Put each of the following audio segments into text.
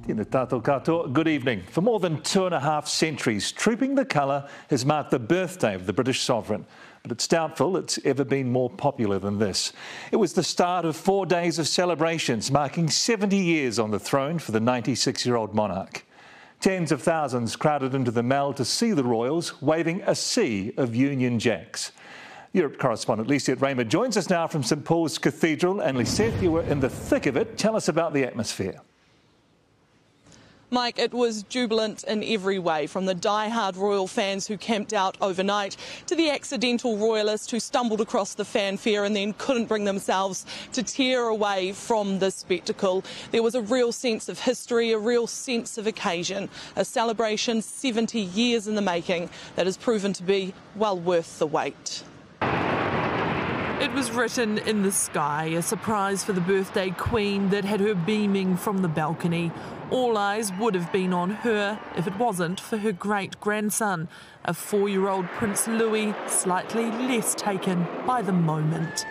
Tēnā tātou katoa. Good evening. For more than 2.5 centuries, Trooping the Colour has marked the birthday of the British sovereign. But it's doubtful it's ever been more popular than this. It was the start of 4 days of celebrations, marking 70 years on the throne for the 96-year-old monarch. Tens of thousands crowded into the Mall to see the royals, waving a sea of Union Jacks. Europe correspondent Lisette Raymer joins us now from St Paul's Cathedral. And Lisette, you were in the thick of it. Tell us about the atmosphere. Mike, it was jubilant in every way, from the die-hard royal fans who camped out overnight to the accidental royalists who stumbled across the fanfare and then couldn't bring themselves to tear away from the spectacle. There was a real sense of history, a real sense of occasion, a celebration 70 years in the making that has proven to be well worth the wait. It was written in the sky, a surprise for the birthday queen that had her beaming from the balcony. All eyes would have been on her if it wasn't for her great-grandson, a 4-year-old Prince Louis, slightly less taken by the moment.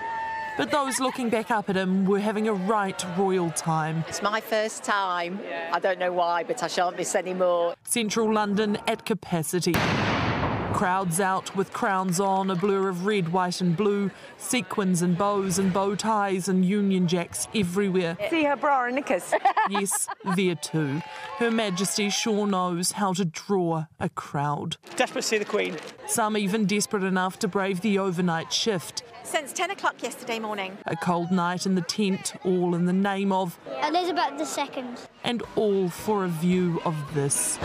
But those looking back up at him were having a right royal time. It's my first time. I don't know why, but I shan't miss any more. Central London at capacity. Crowds out with crowns on, a blur of red, white and blue, sequins and bows and bow ties and Union Jacks everywhere. See her bra and knickers. Yes, there too. Her Majesty sure knows how to draw a crowd. Desperate to see the Queen. Some even desperate enough to brave the overnight shift. Since 10 o'clock yesterday morning. A cold night in the tent, all in the name of... Elizabeth II. And all for a view of this.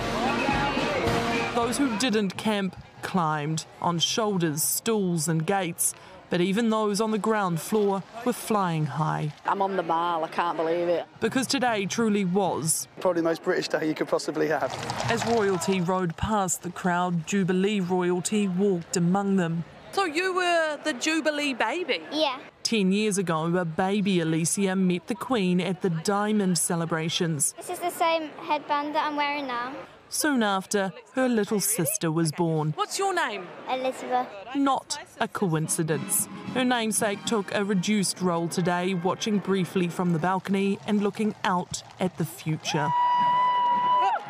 Those who didn't camp climbed on shoulders, stools and gates, but even those on the ground floor were flying high. I'm on the Mall, I can't believe it. Because today truly was Probably the most British day you could possibly have. As royalty rode past the crowd, Jubilee royalty walked among them. So you were the Jubilee baby? Yeah. 10 years ago, a baby Alicia met the Queen at the Diamond celebrations. This is the same headband that I'm wearing now. Soon after, her little sister was born. What's your name? Elizabeth. Not a coincidence. Her namesake took a reduced role today, watching briefly from the balcony and looking out at the future.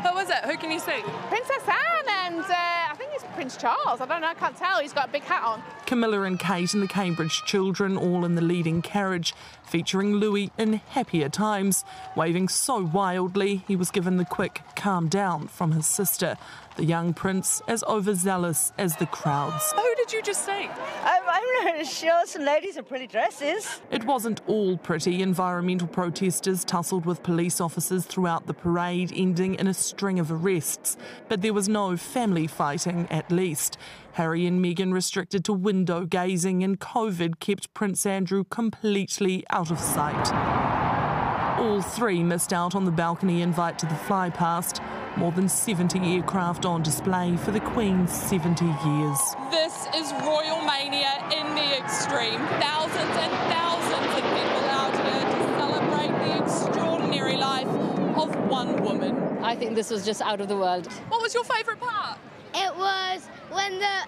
Who is it? Who can you see? Princess Anne and I think it's Prince Charles. I don't know, I can't tell. He's got a big hat on. Camilla and Kate and the Cambridge children all in the leading carriage, featuring Louis in happier times, waving so wildly he was given the quick calm down from his sister. The young prince as overzealous as the crowds. Who did you just see? I'm not sure. Some ladies in pretty dresses. It wasn't all pretty. Environmental protesters tussled with police officers throughout the parade, ending in a string of arrests. But there was no family fighting, at least. Harry and Meghan restricted to window gazing, and COVID kept Prince Andrew completely out of sight. All three missed out on the balcony invite to the fly past. More than 70 aircraft on display for the Queen's 70 years. This is royal mania in the extreme. Thousands and thousands of people out here to celebrate the extraordinary life of one woman. I think this was just out of the world. What was your favourite part? It was when the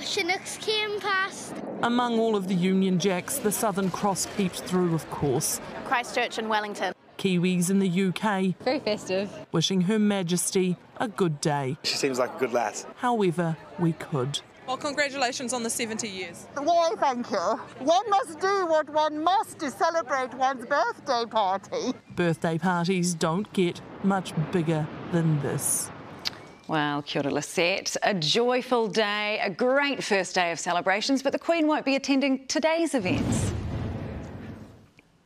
Chinooks came past. Among all of the Union Jacks, the Southern Cross peeped through, of course. Christchurch and Wellington. Kiwis in the UK. Very festive. Wishing Her Majesty a good day. She seems like a good lass. However we could. Well, congratulations on the 70 years. Why, thank you. One must do what one must to celebrate one's birthday party. Birthday parties don't get much bigger than this. Well, kia ora, Lisette. A joyful day, a great first day of celebrations, but the Queen won't be attending today's events.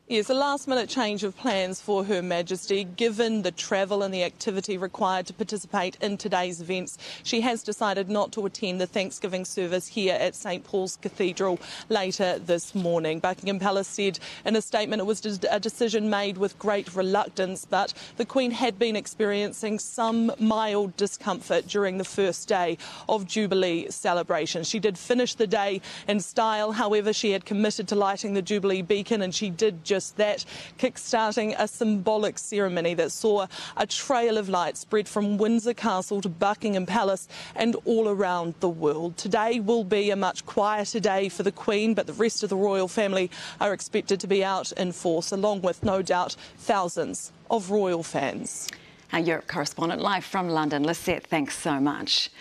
Yes, a last-minute change of plans for Her Majesty. Given the travel and the activity required to participate in today's events, she has decided not to attend the Thanksgiving service here at St Paul's Cathedral later this morning. Buckingham Palace said in a statement it was a decision made with great reluctance, but the Queen had been experiencing some mild discomfort during the first day of Jubilee celebrations. She did finish the day in style, however, she had committed to lighting the Jubilee beacon, and she did just just that, kick-starting a symbolic ceremony that saw a trail of light spread from Windsor Castle to Buckingham Palace and all around the world. Today will be a much quieter day for the Queen, but the rest of the royal family are expected to be out in force, along with, no doubt, thousands of royal fans. Our Europe correspondent live from London, Lisette, thanks so much.